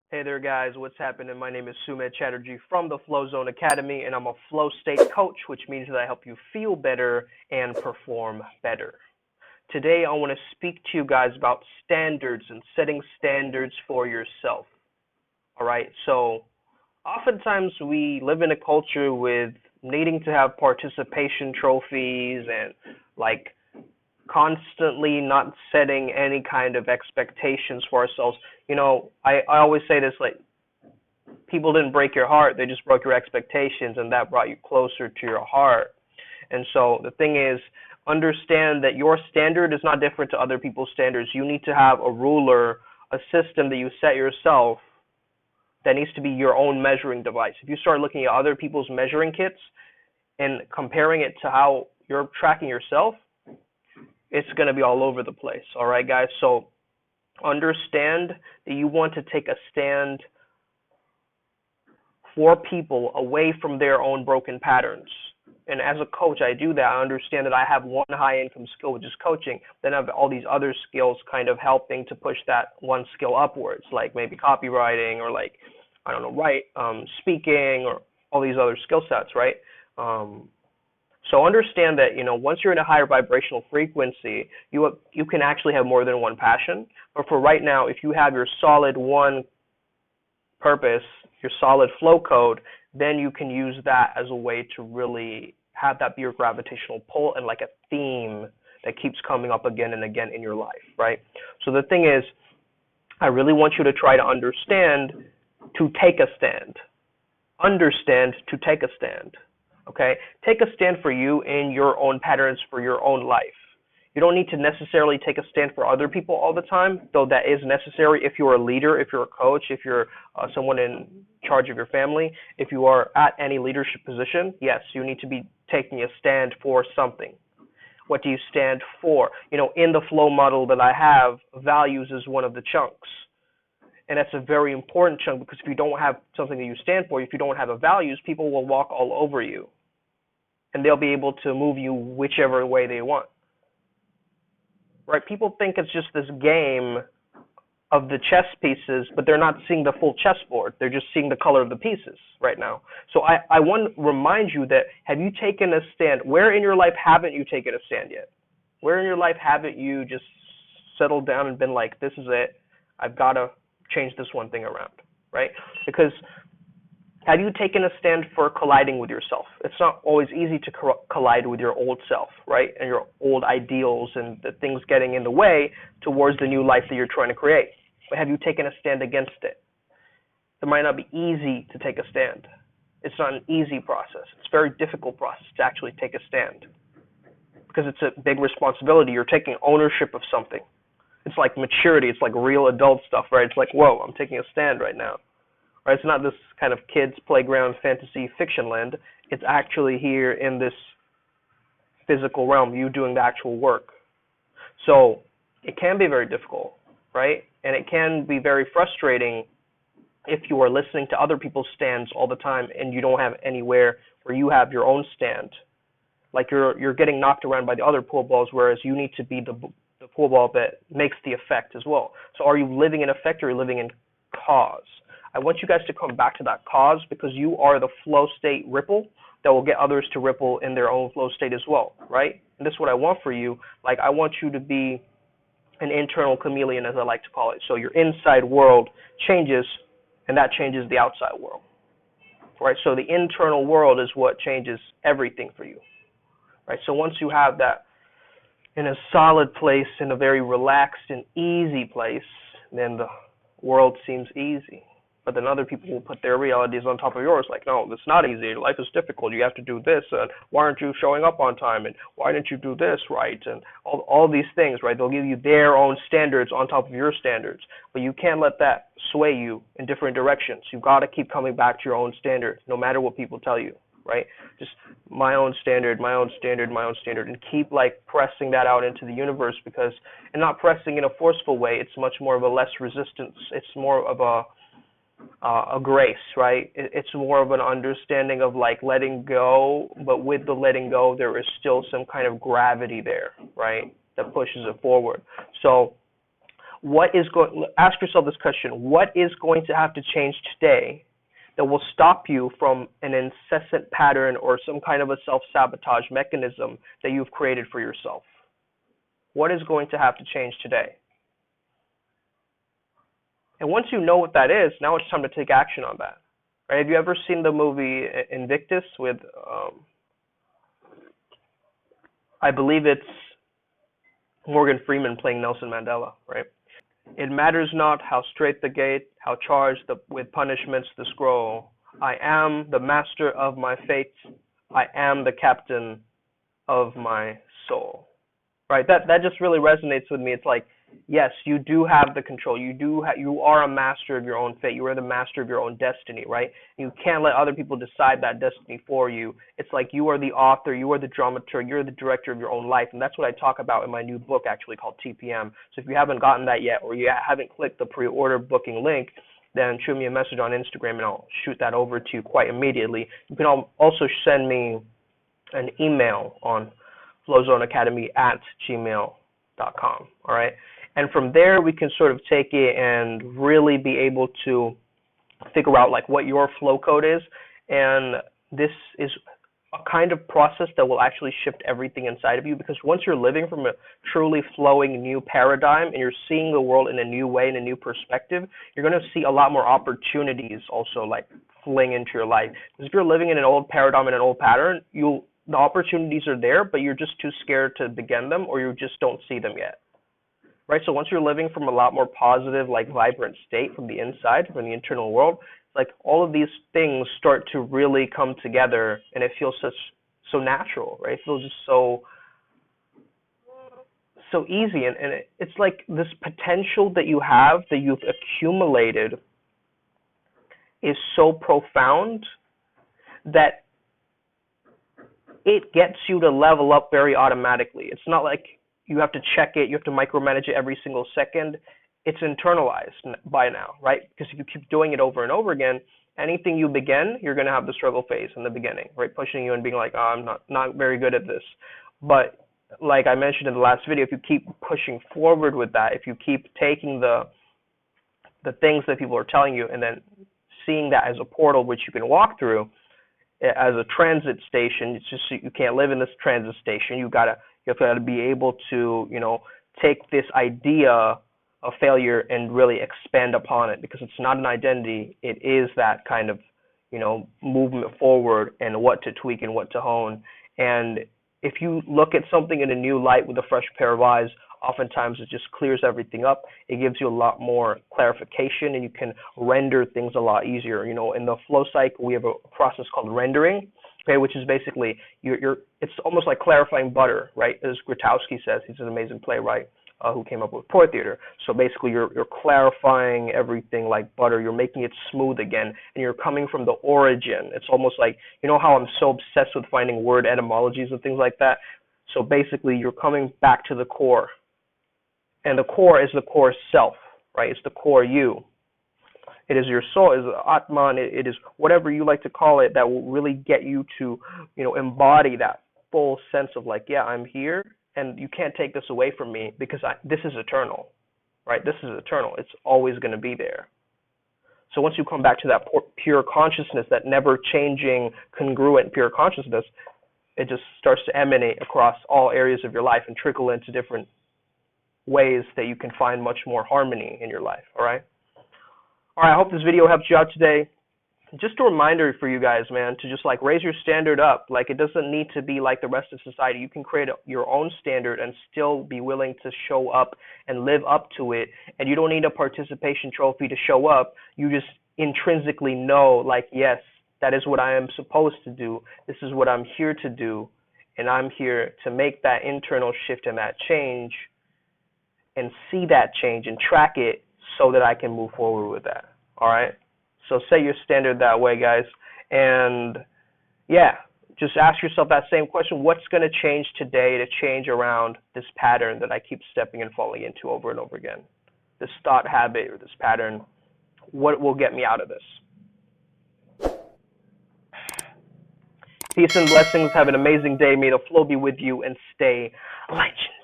Hey there, guys. What's happening? My name is Sumit Chatterjee from the Flow Zone Academy, and I'm a flow state coach, which means that I help you feel better and perform better. Today, I want to speak to you guys about standards and setting standards for yourself. All right. So, oftentimes we live in a culture with needing to have participation trophies and like constantly not setting any kind of expectations for ourselves. I always say this, like, people didn't break your heart, they just broke your expectations, and that brought you closer to your heart. And so the thing is, understand that your standard is not different to other people's standards. You need to have a ruler, a system that you set yourself that needs to be your own measuring device. If you start looking at other people's measuring kits and comparing it to how you're tracking yourself, it's going to be all over the place. All right, guys? So understand that you want to take a stand for people away from their own broken patterns. And as a coach, I do that. I understand that I have one high income skill, which is coaching. Then I have all these other skills kind of helping to push that one skill upwards, like maybe copywriting or like, I don't know, speaking or all these other skill sets, right? So understand that, once you're in a higher vibrational frequency, you can actually have more than one passion. But for right now, if you have your solid one purpose, your solid flow code, then you can use that as a way to really have that be your gravitational pull and like a theme that keeps coming up again and again in your life, right? So the thing is, I really want you to try to understand to take a stand. Understand to take a stand. Okay? Take a stand for you in your own patterns for your own life. You don't need to necessarily take a stand for other people all the time, though that is necessary if you're a leader, if you're a coach, if you're someone in charge of your family, if you are at any leadership position. Yes, you need to be taking a stand for something. What do you stand for? In the flow model that I have, values is one of the chunks. And that's a very important chunk, because if you don't have something that you stand for, if you don't have a values, people will walk all over you. And they'll be able to move you whichever way they want. Right? People think it's just this game of the chess pieces, but they're not seeing the full chessboard. They're just seeing the color of the pieces right now. So I want to remind you that, have you taken a stand? Where in your life haven't you taken a stand yet? Where in your life haven't you just settled down and been like, this is it, I've got to change this one thing around, right? Because have you taken a stand for colliding with yourself? It's not always easy to collide with your old self, right? And your old ideals and the things getting in the way towards the new life that you're trying to create. But have you taken a stand against it? It might not be easy to take a stand. It's not an easy process. It's a very difficult process to actually take a stand, because it's a big responsibility. You're taking ownership of something. It's like maturity. It's like real adult stuff, right? It's like, whoa, I'm taking a stand right now. Right? It's not this kind of kids' playground fantasy fiction land. It's actually here in this physical realm, you doing the actual work. So it can be very difficult, right? And it can be very frustrating if you are listening to other people's stands all the time and you don't have anywhere where you have your own stand. Like you're getting knocked around by the other pool balls, whereas you need to be the pool ball that makes the effect as well. So are you living in effect, or are you living in cause? I want you guys to come back to that cause, because you are the flow state ripple that will get others to ripple in their own flow state as well, right? And this is what I want for you. Like, I want you to be an internal chameleon, as I like to call it. So your inside world changes, and that changes the outside world, right? So the internal world is what changes everything for you, right? So once you have that in a solid place, in a very relaxed and easy place, then the world seems easy. But then other people will put their realities on top of yours, like, no, it's not easy. Life is difficult. You have to do this. And why aren't you showing up on time? And why didn't you do this right? And all these things, right? They'll give you their own standards on top of your standards. But you can't let that sway you in different directions. You've got to keep coming back to your own standard, no matter what people tell you, right? Just my own standard, my own standard, my own standard, and keep like pressing that out into the universe, because, and not pressing in a forceful way. It's much more of a less resistance. It's more of a grace, right? It's more of an understanding of like letting go, but with the letting go, there is still some kind of gravity there, right? That pushes it forward. So Ask yourself this question: what is going to have to change today that will stop you from an incessant pattern or some kind of a self-sabotage mechanism that you've created for yourself? What is going to have to change today? And once you know what that is, now it's time to take action on that. Right? Have you ever seen the movie Invictus with, I believe it's Morgan Freeman playing Nelson Mandela, right? It matters not how straight the gate, how charged with punishments the scroll. I am the master of my fate. I am the captain of my soul. Right? That just really resonates with me. It's like, yes, you do have the control. You are a master of your own fate. You are the master of your own destiny, right? You can't let other people decide that destiny for you. It's like you are the author, you are the dramaturg, you're the director of your own life. And that's what I talk about in my new book, actually, called TPM. So if you haven't gotten that yet, or you haven't clicked the pre-order booking link, then shoot me a message on Instagram and I'll shoot that over to you quite immediately. You can also send me an email on flowzoneacademy@gmail.com. All right. And from there, we can sort of take it and really be able to figure out like what your flow code is. And this is a kind of process that will actually shift everything inside of you, because once you're living from a truly flowing new paradigm and you're seeing the world in a new way, in a new perspective, you're going to see a lot more opportunities also like fling into your life. Because if you're living in an old paradigm and an old pattern, the opportunities are there, but you're just too scared to begin them, or you just don't see them yet. Right? So once you're living from a lot more positive, like vibrant state from the inside, from the internal world, like all of these things start to really come together, and it feels so natural, right? It feels just so easy, and it's like this potential that you have, that you've accumulated, is so profound that it gets you to level up very automatically. It's not like you have to check it, you have to micromanage it every single second. It's internalized by now, right? Because if you keep doing it over and over again, anything you begin, you're going to have the struggle phase in the beginning, right? Pushing you and being like, oh, I'm not very good at this. But like I mentioned in the last video, if you keep pushing forward with that, if you keep taking the things that people are telling you and then seeing that as a portal which you can walk through, as a transit station, it's just you can't live in this transit station. You have to be able to, take this idea of failure and really expand upon it, because it's not an identity. It is that kind of, movement forward and what to tweak and what to hone. And if you look at something in a new light with a fresh pair of eyes, oftentimes it just clears everything up. It gives you a lot more clarification, and you can render things a lot easier. In the flow cycle, we have a process called rendering, okay, which is basically it's almost like clarifying butter, right? As Grotowski says, he's an amazing playwright who came up with Poor Theater. So basically, you're clarifying everything like butter. You're making it smooth again, and you're coming from the origin. It's almost like, how I'm so obsessed with finding word etymologies and things like that. So basically, you're coming back to the core. And the core is the core self, right? It's the core you. It is your soul, it is Atman, it is whatever you like to call it, that will really get you to, embody that full sense of like, yeah, I'm here, and you can't take this away from me, because this is eternal, right? This is eternal. It's always going to be there. So once you come back to that pure consciousness, that never-changing, congruent, pure consciousness, it just starts to emanate across all areas of your life and trickle into different ways that you can find much more harmony in your life, all right? All right, I hope this video helped you out today. Just a reminder for you guys, man, to just like raise your standard up. Like, it doesn't need to be like the rest of society. You can create your own standard and still be willing to show up and live up to it. And you don't need a participation trophy to show up. You just intrinsically know, like, yes, that is what I am supposed to do. This is what I'm here to do. And I'm here to make that internal shift and that change, and see that change and track it so that I can move forward with that. All right? So set your standard that way, guys. And yeah, just ask yourself that same question. What's going to change today to change around this pattern that I keep stepping and falling into over and over again? This thought habit or this pattern, what will get me out of this? Peace and blessings. Have an amazing day. May the flow be with you, and stay legend.